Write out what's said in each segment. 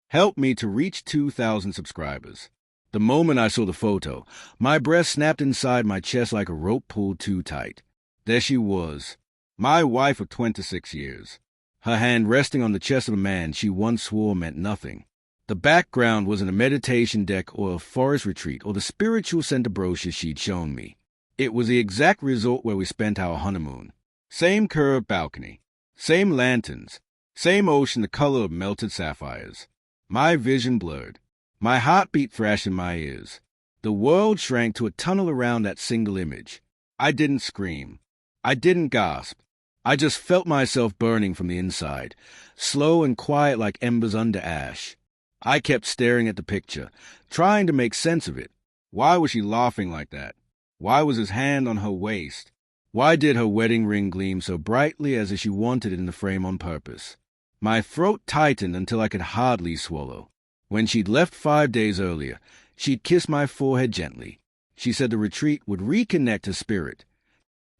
helped me to reach 2,000 subscribers. The moment I saw the photo, my breast snapped inside my chest like a rope pulled too tight. There she was, my wife of 26 years, her hand resting on the chest of a man she once swore meant nothing. The background wasn't a meditation deck or a forest retreat or the spiritual center brochure she'd shown me. It was the exact resort where we spent our honeymoon. Same curved balcony, same lanterns, same ocean the color of melted sapphires. My vision blurred, my heartbeat thrashed in my ears. The world shrank to a tunnel around that single image. I didn't scream. I didn't gasp. I just felt myself burning from the inside, slow and quiet like embers under ash. I kept staring at the picture, trying to make sense of it. Why was she laughing like that? Why was his hand on her waist? Why did her wedding ring gleam so brightly as if she wanted it in the frame on purpose? My throat tightened until I could hardly swallow. When she'd left 5 days earlier, she'd kissed my forehead gently. She said the retreat would reconnect her spirit.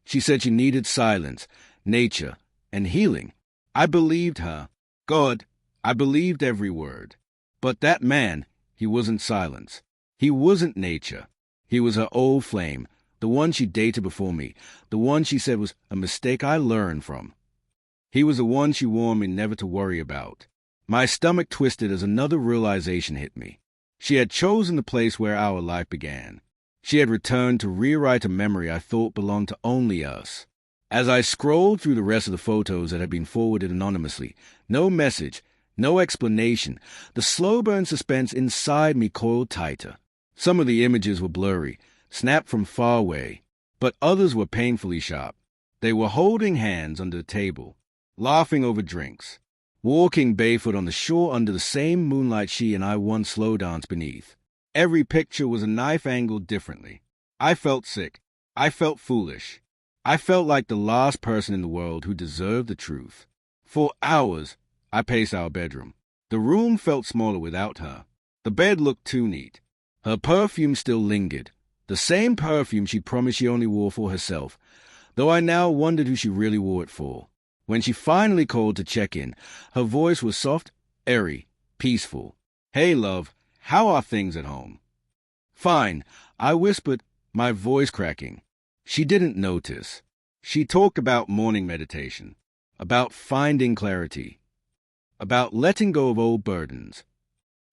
She said she needed silence, nature, and healing. I believed her. God, I believed every word. But that man, he wasn't silence. He wasn't nature. He was her old flame, the one she dated before me, the one she said was a mistake I learned from. He was the one she warned me never to worry about. My stomach twisted as another realization hit me. She had chosen the place where our life began. She had returned to rewrite a memory I thought belonged to only us. As I scrolled through the rest of the photos that had been forwarded anonymously, no message, no explanation, the slow burn suspense inside me coiled tighter. Some of the images were blurry, snapped from far away, but others were painfully sharp. They were holding hands under the table, laughing over drinks, walking barefoot on the shore under the same moonlight she and I once slow danced beneath. Every picture was a knife angled differently. I felt sick. I felt foolish. I felt like the last person in the world who deserved the truth. For hours, I paced our bedroom. The room felt smaller without her. The bed looked too neat. Her perfume still lingered, the same perfume she promised she only wore for herself, though I now wondered who she really wore it for. When she finally called to check in, her voice was soft, airy, peaceful. "Hey, love, how are things at home?" "Fine," I whispered, my voice cracking. She didn't notice. She talked about morning meditation, about finding clarity, about letting go of old burdens.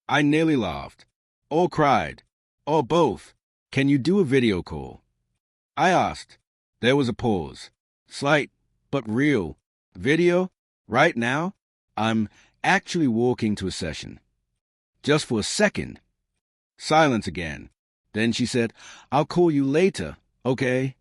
I nearly laughed, or cried, or both. "Can you do a video call?" I asked. There was a pause. Slight, but real. "Video? Right now? I'm actually walking to a session." "Just for a second." Silence again. Then she said, "I'll call you later, okay?"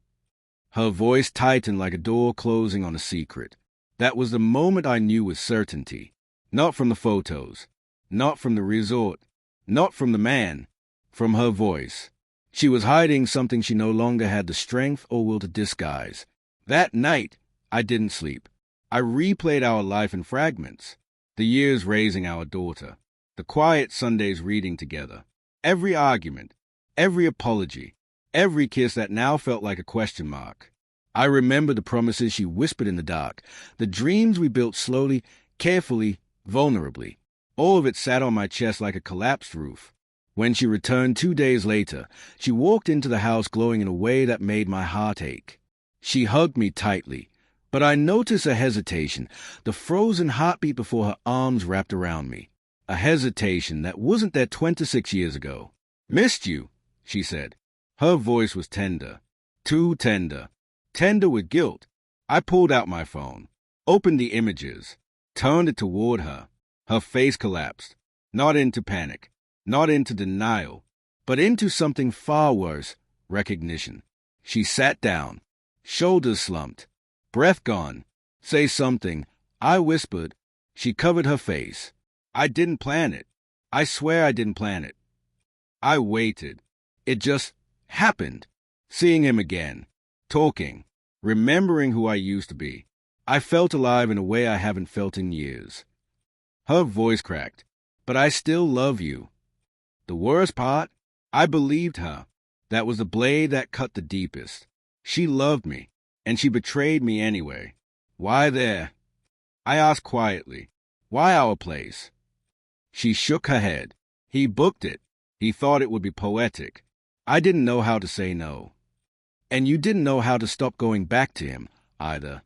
Her voice tightened like a door closing on a secret. That was the moment I knew with certainty. Not from the photos. Not from the resort. Not from the man. From her voice. She was hiding something she no longer had the strength or will to disguise. That night, I didn't sleep. I replayed our life in fragments. The years raising our daughter. The quiet Sundays reading together. Every argument. Every apology. Every kiss that now felt like a question mark. I remember the promises she whispered in the dark. The dreams we built slowly, carefully, vulnerably. All of it sat on my chest like a collapsed roof. When she returned 2 days later, she walked into the house glowing in a way that made my heart ache. She hugged me tightly, but I noticed a hesitation, the frozen heartbeat before her arms wrapped around me. A hesitation that wasn't there 26 years ago. "Missed you," she said. Her voice was tender. Too tender. Tender with guilt. I pulled out my phone, opened the images, turned it toward her. Her face collapsed. Not into panic. Not into denial, but into something far worse, recognition. She sat down, shoulders slumped, breath gone. "Say something," I whispered. She covered her face. "I didn't plan it. I swear I didn't plan it." I waited. It just happened. Seeing him again, talking, remembering who I used to be. I felt alive in a way I haven't felt in years. Her voice cracked. "But I still love you." The worst part? I believed her. That was the blade that cut the deepest. She loved me, and she betrayed me anyway. Why there? I asked quietly. Why our place? She shook her head. He booked it. He thought it would be poetic. I didn't know how to say no. And you didn't know how to stop going back to him, either.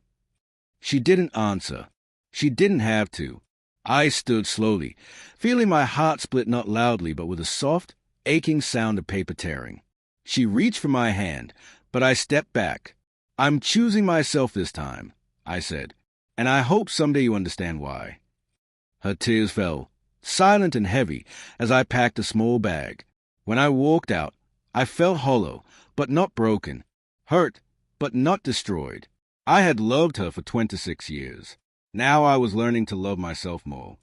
She didn't answer. She didn't have to. I stood slowly, feeling my heart split not loudly but with a soft, aching sound of paper tearing. She reached for my hand, but I stepped back. I'm choosing myself this time, I said, and I hope someday you understand why. Her tears fell, silent and heavy, as I packed a small bag. When I walked out, I felt hollow, but not broken, hurt, but not destroyed. I had loved her for 26 years. Now I was learning to love myself more.